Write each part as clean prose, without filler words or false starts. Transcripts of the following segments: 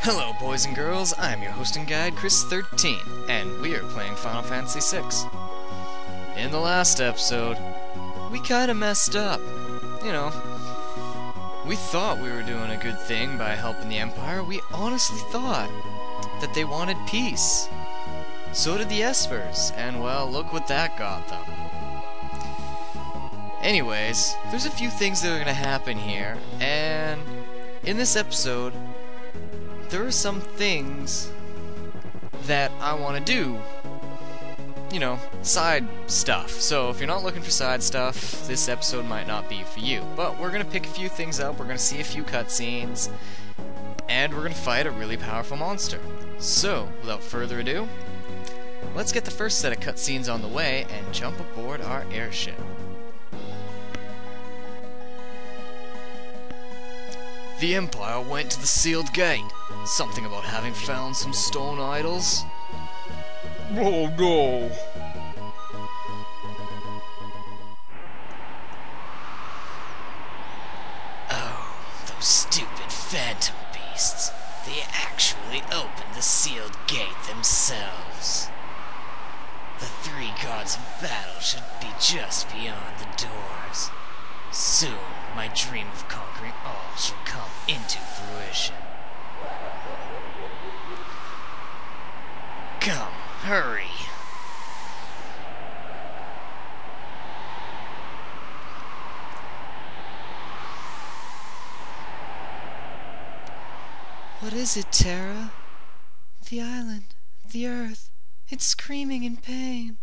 Hello boys and girls, I'm your host and guide Chris Thirtyne, and we are playing Final Fantasy VI. In the last episode, we kinda messed up. You know, we thought we were doing a good thing by helping the Empire. We honestly thought that they wanted peace. So did the Espers, and well, look what that got them. Anyways, there's a few things that are gonna happen here, and in this episode, there are some things that I want to do. You know, side stuff. So if you're not looking for side stuff, this episode might not be for you. But we're gonna pick a few things up, we're gonna see a few cutscenes, and we're gonna fight a really powerful monster. So, without further ado, let's get the first set of cutscenes on the way and jump aboard our airship. The Empire went to the sealed gate. Something about having found some stone idols. Oh no! Oh, those stupid phantom beasts. They actually opened the sealed gate themselves. The three gods of battle should be just beyond the doors. Soon, my dream of conquering all shall come into fruition. Come, hurry! What is it, Terra? The island, the earth, it's screaming in pain.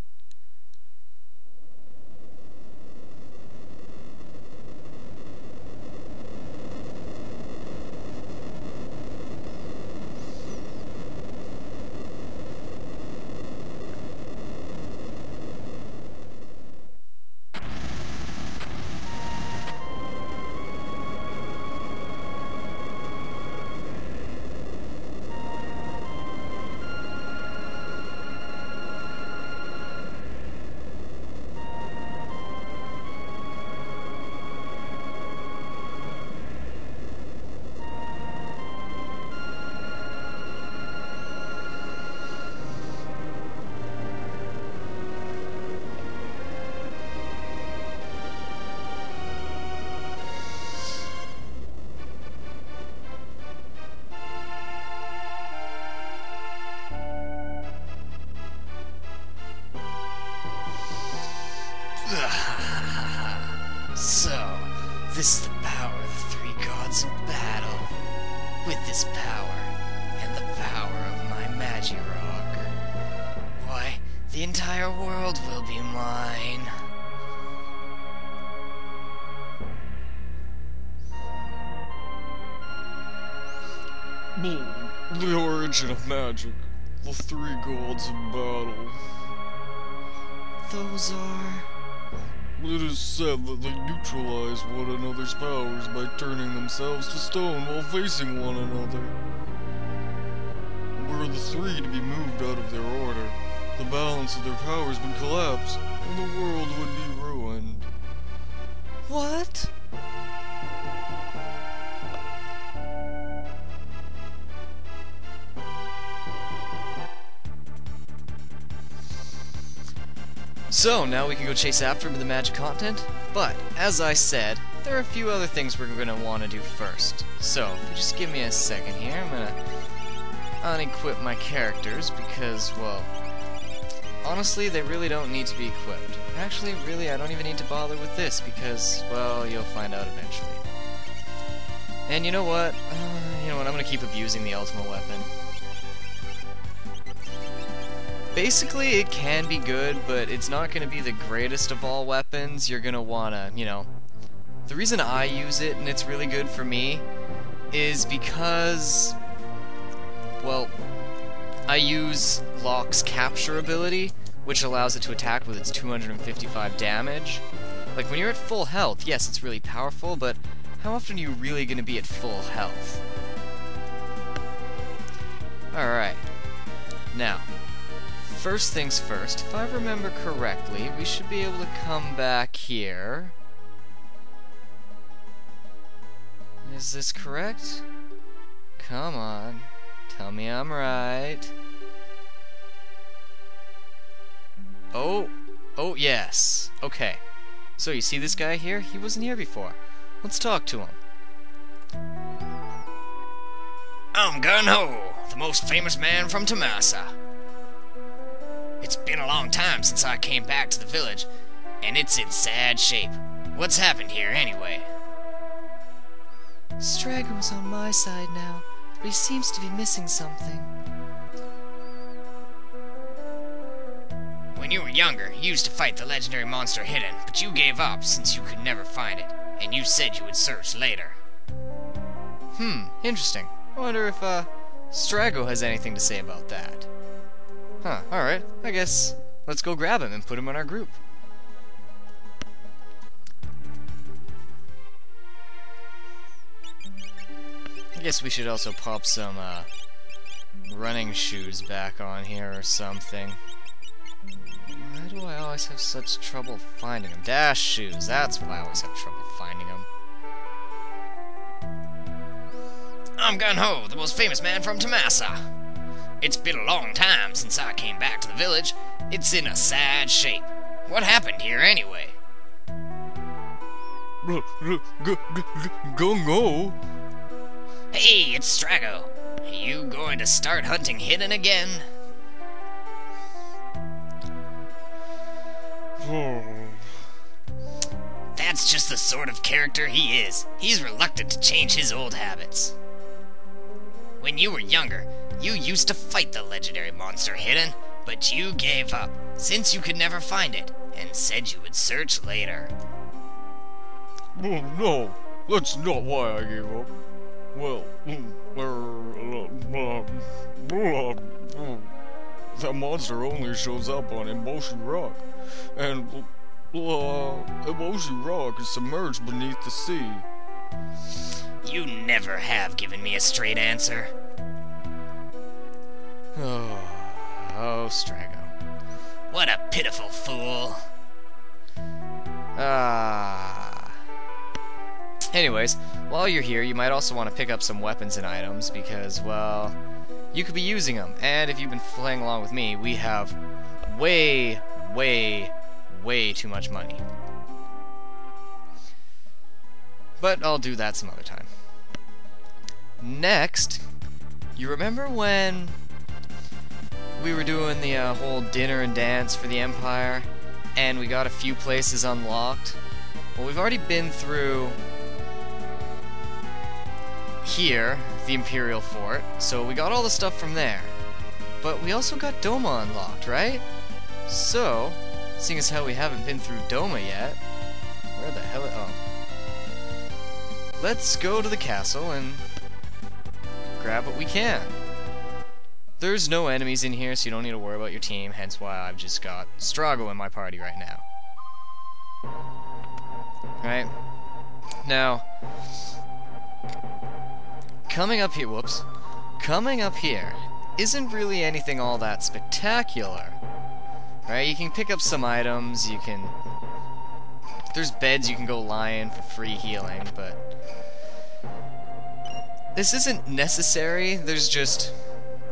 So, this is the power of the three gods of battle. With this power, and the power of my Magirock, why, the entire world will be mine. The origin of magic. The three gods of battle. Those are... It is said that they neutralize one another's powers by turning themselves to stone while facing one another. Were the three to be moved out of their order, the balance of their powers would collapse, and the world would be ruined. What? So, now we can go chase after him with the magic content, but, as I said, there are a few other things we're going to want to do first. So, if you just give me a second here, I'm going to unequip my characters, because, well, honestly, they really don't need to be equipped. Actually, really, I don't even need to bother with this, because, well, you'll find out eventually. And you know what? I'm going to keep abusing the ultimate weapon. Basically, it can be good, but it's not going to be the greatest of all weapons. You're going to want to, The reason I use it, and it's really good for me, is because, well, I use Locke's capture ability, which allows it to attack with its 255 damage. Like, when you're at full health, yes, it's really powerful, but how often are you really going to be at full health? Alright. Now, first things first, if I remember correctly, we should be able to come back here. Is this correct? Come on. Tell me I'm right. Oh, yes. Okay. So you see this guy here? He wasn't here before. Let's talk to him. I'm Gun-Ho, the most famous man from Tomasa. It's been a long time since I came back to the village, and it's in sad shape. What's happened here, anyway? Strago's on my side now, but he seems to be missing something. When you were younger, you used to fight the legendary monster Hidden, but you gave up since you could never find it, and you said you would search later. Interesting. I wonder if, Strago has anything to say about that. Huh, alright. I guess let's go grab him and put him in our group. I guess we should also pop some, running shoes back on here or something. Why do I always have such trouble finding them? Dash shoes, that's why I always have trouble finding them. I'm Gun-Ho, the most famous man from Tomasa. It's been a long time since I came back to the village. It's in a sad shape. What happened here, anyway? Gung-Ho? Hey, it's Strago. Are you going to start hunting Hidden again? That's just the sort of character he is. He's reluctant to change his old habits. When you were younger, you used to fight the legendary monster Hidden, but you gave up, since you could never find it, and said you would search later. Oh, no, that's not why I gave up. Well, that monster only shows up on Emoshi Rock, and Emoshi Rock is submerged beneath the sea. You never have given me a straight answer. Oh, Strago. What a pitiful fool. Anyways, while you're here, you might also want to pick up some weapons and items because, well, you could be using them. And if you've been playing along with me, we have way too much money. But I'll do that some other time. Next, you remember when we were doing the whole dinner and dance for the Empire, and we got a few places unlocked? Well, we've already been through here, the Imperial Fort, so we got all the stuff from there. But we also got Doma unlocked, right? So, seeing as how we haven't been through Doma yet, where the hell? Oh. Let's go to the castle and grab what we can. There's no enemies in here, so you don't need to worry about your team, hence why I've just got Strago in my party right now. Right? Now, coming up here isn't really anything all that spectacular. Right? You can pick up some items, there's beds you can go lie in for free healing, but this isn't necessary.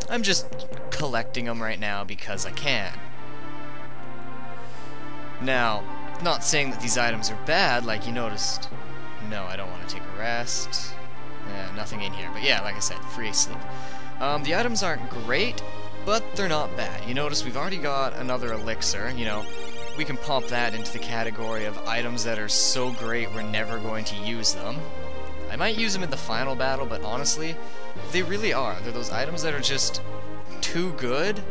I'm just collecting them right now because I can. Now, not saying that these items are bad, like you noticed. No, I don't want to take a rest. Nothing in here, but yeah, like I said, free sleep. The items aren't great, but they're not bad. You notice we've already got another elixir, we can pump that into the category of items that are so great we're never going to use them. I might use them in the final battle, but honestly, they really are. They're those items that are just too good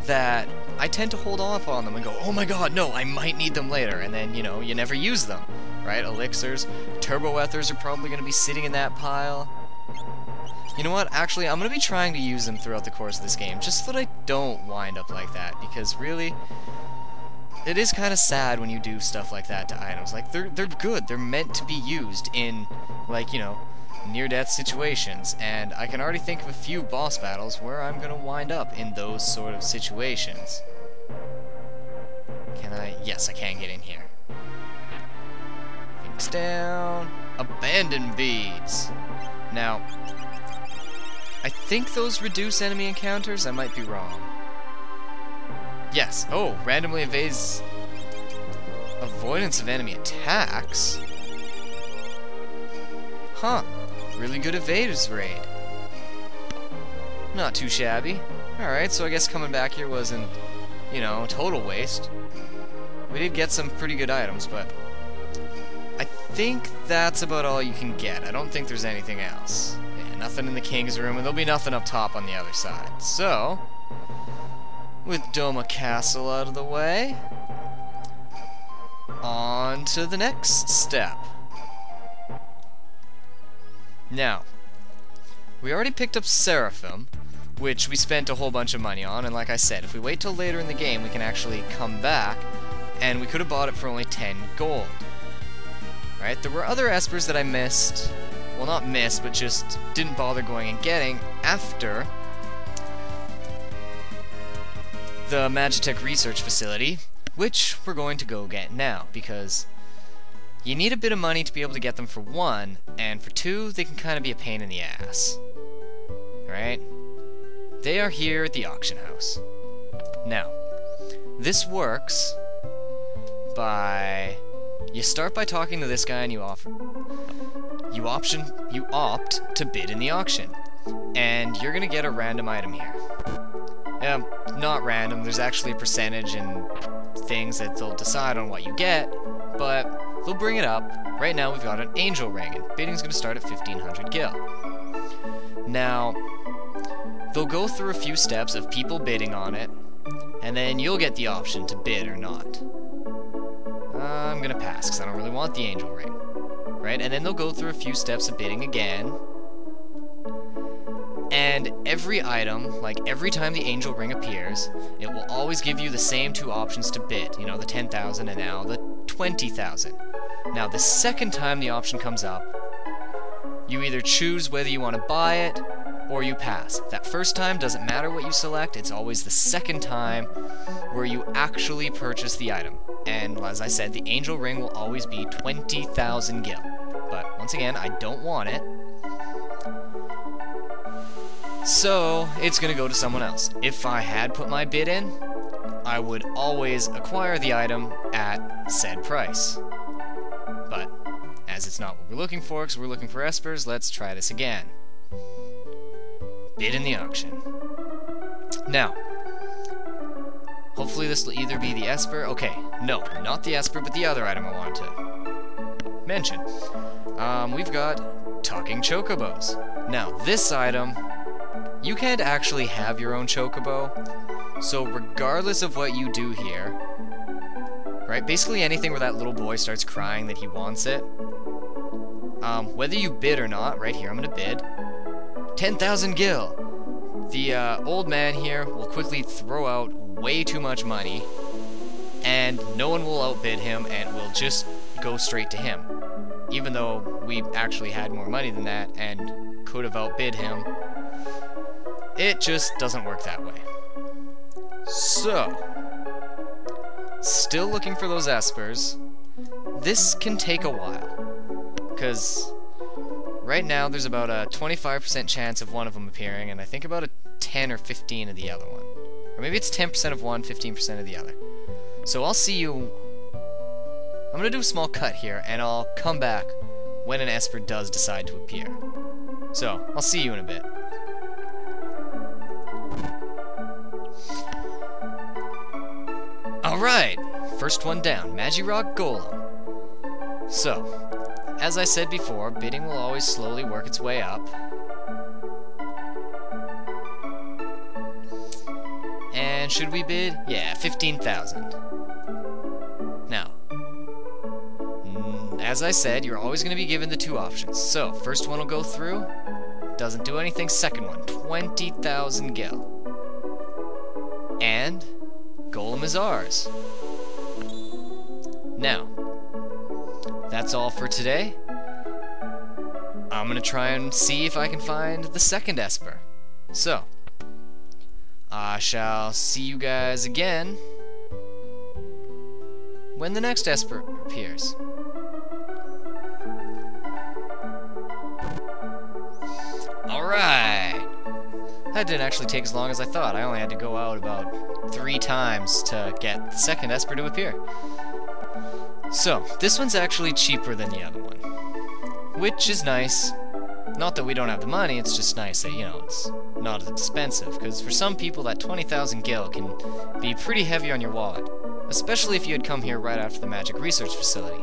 that I tend to hold off on them and go, oh my god, no, I might need them later, and then, you never use them, right? Elixirs, turbo ethers are probably going to be sitting in that pile. You know what, actually, I'm going to be trying to use them throughout the course of this game, just so that I don't wind up like that, because really, it is kind of sad when you do stuff like that to items. Like, they're good, they're meant to be used in, like, near-death situations, and I can already think of a few boss battles where I'm going to wind up in those sort of situations. Can I? Yes, I can get in here. Things down. Abandon beads. Now, I think those reduce enemy encounters. I might be wrong. Yes. Oh, randomly evades avoidance of enemy attacks. Huh. Really good evaders raid. Not too shabby. Alright, so I guess coming back here wasn't, you know, total waste. We did get some pretty good items, but I think that's about all you can get. I don't think there's anything else. Yeah, nothing in the King's Room, and there'll be nothing up top on the other side. So, with Doma Castle out of the way, on to the next step. Now, we already picked up Seraphim, which we spent a whole bunch of money on, and like I said, if we wait till later in the game, we can actually come back, and we could have bought it for only 10 gold. Right? There were other Espers that I missed, well, not missed, but just didn't bother going and getting after the Magitech Research Facility, which we're going to go get now, because you need a bit of money to be able to get them for one, and for two, they can kind of be a pain in the ass. Right? They are here at the auction house. Now, this works by... You start by talking to this guy and you opt to bid in the auction. And you're gonna get a random item here. Not random, there's actually a percentage and things that they'll decide on what you get, but they'll bring it up. Right now we've got an angel ring, and bidding's gonna start at 1500 gil. Now, they'll go through a few steps of people bidding on it, and then you'll get the option to bid or not. I'm gonna pass, because I don't really want the angel ring. Right? And then they'll go through a few steps of bidding again. And every item, like every time the angel ring appears, it will always give you the same two options to bid. You know, the 10,000 and now the 20,000. Now, the second time the option comes up, you either choose whether you want to buy it, or you pass. That first time doesn't matter what you select, it's always the second time where you actually purchase the item. And as I said, the angel ring will always be 20,000 gil. But once again, I don't want it, so it's gonna go to someone else. If I had put my bid in, I would always acquire the item at said price. But as it's not what we're looking for, because we're looking for espers, let's try this again. Bid in the auction. Now, hopefully this will either be the Esper. Okay, no, not the Esper, but the other item I wanted to mention. We've got talking chocobos. Now, this item, you can't actually have your own chocobo, so regardless of what you do here, right, basically anything where that little boy starts crying that he wants it, whether you bid or not, right here, I'm gonna bid 10,000 gil. The old man here will quickly throw out way too much money, and no one will outbid him, and will just go straight to him. Even though we actually had more money than that, and could have outbid him, it just doesn't work that way. So, still looking for those espers. This can take a while, because right now there's about a 25% chance of one of them appearing, and I think about a 10 or 15 of the other one. Or maybe it's 10% of one, 15% of the other. So I'll see you... I'm gonna do a small cut here, and I'll come back when an esper does decide to appear. So, I'll see you in a bit. Alright, first one down, Magirock Golem. So, as I said before, bidding will always slowly work its way up. And should we bid? Yeah, 15,000. Now, as I said, you're always going to be given the two options. So, first one will go through, doesn't do anything. Second one, 20,000 gil. And Golem is ours. Now, that's all for today. I'm gonna try and see if I can find the second Esper. So, I shall see you guys again when the next Esper appears. Alright, That didn't actually take as long as I thought. I only had to go out about 3 times to get the second Esper to appear. So, this one's actually cheaper than the other one, which is nice. Not that we don't have the money, it's just nice that, you know, it's not as expensive, because for some people that 20,000 gil can be pretty heavy on your wallet, especially if you had come here right after the Magic Research Facility.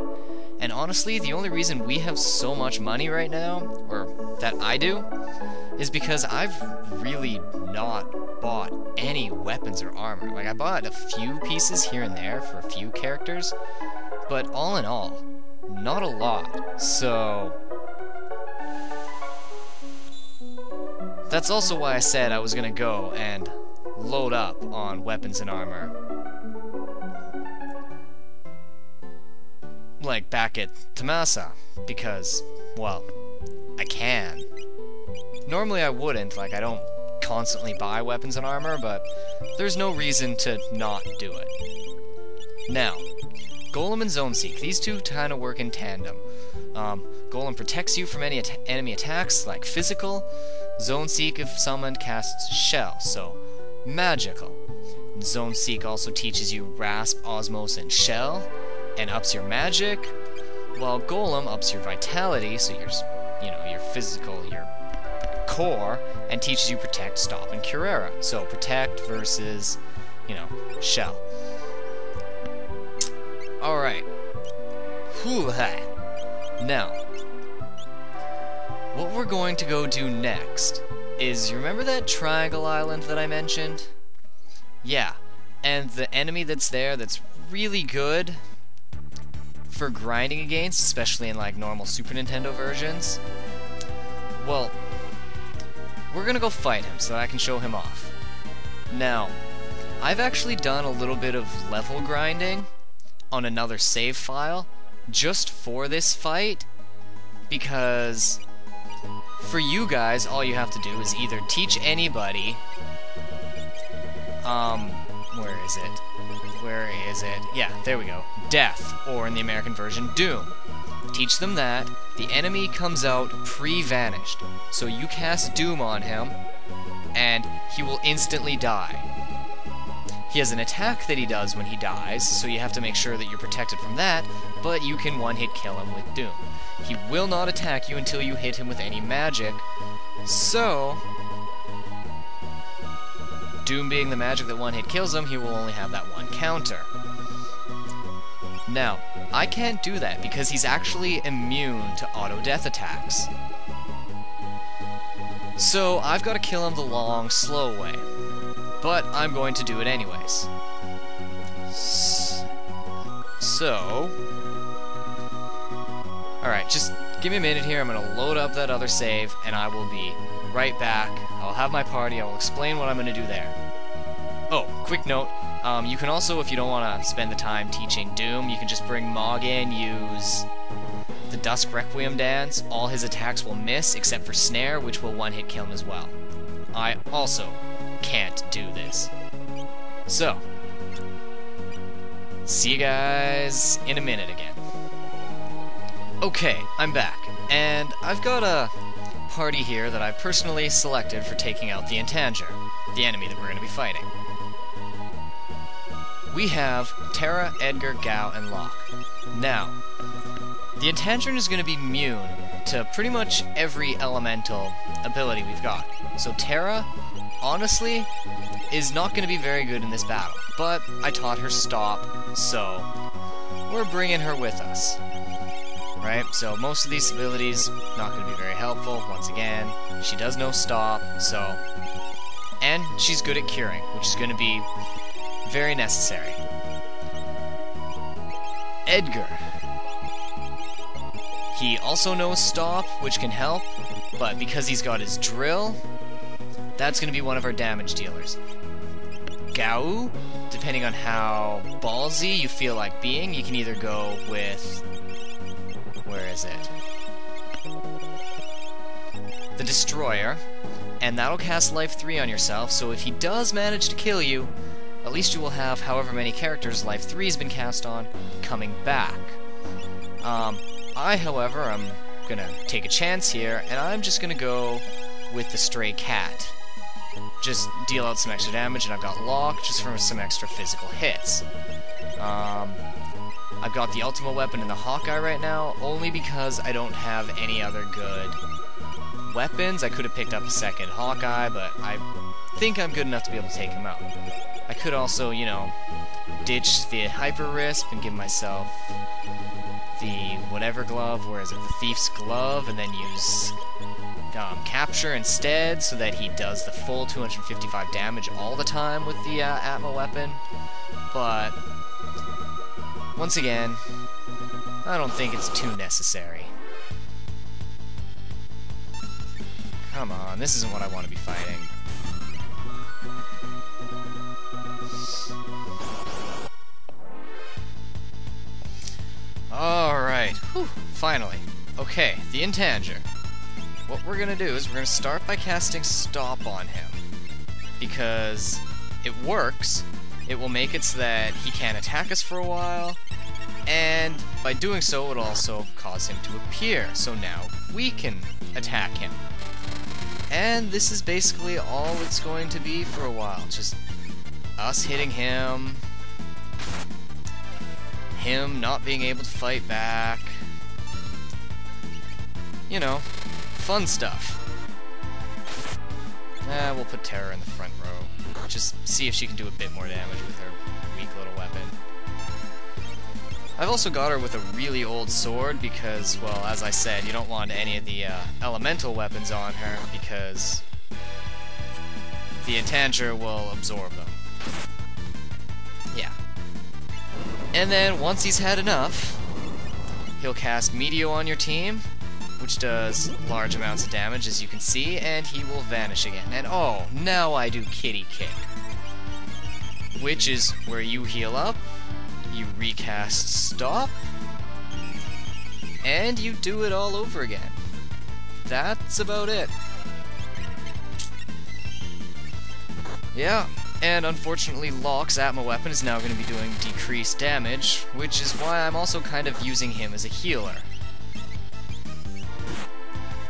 And honestly, the only reason we have so much money right now, or that I do, is because I've really not bought any weapons or armor. Like, I bought a few pieces here and there for a few characters, but all in all, not a lot. So that's also why I said I was gonna go and load up on weapons and armor, like back at Tamasa, because, well, I can. Normally I wouldn't, like, I don't constantly buy weapons and armor, but there's no reason to not do it. Now, Golem and Zone Seek, these two kind of work in tandem. Golem protects you from any enemy attacks, like physical. Zone Seek, if summoned, casts Shell, so magical. Zone Seek also teaches you Rasp, Osmos, and Shell, and ups your magic, while Golem ups your vitality, so your physical, your core, and teaches you Protect, Stop, and Curera. So Protect versus, Shell. Alright. Now, what we're going to go do next is, you remember that Triangle Island that I mentioned? Yeah, and the enemy that's there that's really good for grinding against, especially in like normal Super Nintendo versions, well, we're gonna go fight him so that I can show him off. Now, I've actually done a little bit of level grinding on another save file just for this fight, because for you guys, all you have to do is either teach anybody, where is it? Yeah, there we go. Death, or in the American version, Doom. Teach them that. The enemy comes out pre-vanished, so you cast Doom on him, and he will instantly die. He has an attack that he does when he dies, so you have to make sure that you're protected from that, but you can one-hit kill him with Doom. He will not attack you until you hit him with any magic, so Doom being the magic that one-hit kills him, he will only have that one counter. Now, I can't do that because he's actually immune to auto-death attacks. So I've got to kill him the long, slow way. But I'm going to do it anyways. So alright, just give me a minute here. I'm going to load up that other save, and I will be right back. I'll have my party. I will explain what I'm going to do there. Oh, quick note. You can also, if you don't want to spend the time teaching Doom, you can just bring Mog in, use the Dusk Requiem dance. All his attacks will miss, except for Snare, which will one-hit kill him as well. I also can't do this. So, see you guys in a minute again. Okay, I'm back, and I've got a party here that I've personally selected for taking out the Intanger, the enemy that we're going to be fighting. We have Terra, Edgar, Gao, and Locke. Now, the Intanger is going to be immune to pretty much every elemental ability we've got. So Terra, honestly, is not going to be very good in this battle, but I taught her Stop, so we're bringing her with us. Right? So most of these abilities, not going to be very helpful. Once again, she does know Stop, so... And she's good at curing, which is going to be very necessary. Edgar. He also knows Stop, which can help, but because he's got his Drill, that's going to be one of our damage dealers. Gao, depending on how ballsy you feel like being, you can either go with... where is it? The Destroyer, and that'll cast Life 3 on yourself, so if he does manage to kill you, at least you will have however many characters Life 3 has been cast on coming back. I, however, am gonna take a chance here, and I'm just gonna go with the Stray Cat. just deal out some extra damage, and I've got Lock just for some extra physical hits. I've got the ultimate weapon in the Hawkeye right now, only because I don't have any other good weapons. I could have picked up a second Hawkeye, but I think I'm good enough to be able to take him out. I could also, you know, ditch the Hyper Risp and give myself the whatever glove, where is it, the Thief's Glove, and then use Capture instead, so that he does the full 255 damage all the time with the Atma weapon. But once again, I don't think it's too necessary. Come on, this isn't what I want to be fighting. Alright, finally. Okay, the Intanger. What we're gonna do is we're gonna start by casting Stop on him. Because it works, it will make it so that he can't attack us for a while, and by doing so it'll also cause him to appear, so now we can attack him. And this is basically all it's going to be for a while, just us hitting him, him not being able to fight back, you know, fun stuff. We'll put Terror in the front row, just see if she can do a bit more damage with her weak little weapon. I've also got her with a really old sword because, well, as I said, you don't want any of the elemental weapons on her because the Intanger will absorb them. Yeah. And then, once he's had enough, he'll cast Meteor on your team, which does large amounts of damage, as you can see, and he will vanish again. And oh, now I do Kitty Kick, which is where you heal up, you recast Stop, and you do it all over again. That's about it. Yeah, and unfortunately Locke's Atma weapon is now going to be doing decreased damage, which is why I'm also kind of using him as a healer.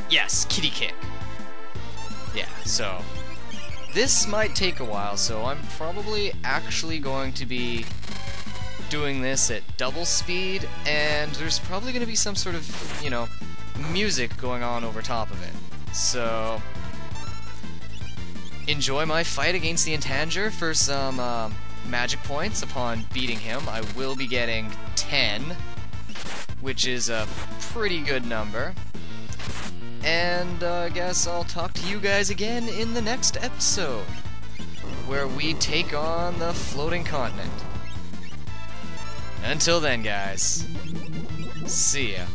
Yes, Kitty Kick. Yeah, so this might take a while, so I'm probably actually going to be doing this at double speed, and there's probably going to be some sort of, you know, music going on over top of it. So enjoy my fight against the Intanger for some magic points. Upon beating him, I will be getting 10, which is a pretty good number. And I guess I'll talk to you guys again in the next episode, where we take on the Floating Continent. Until then, guys, see ya.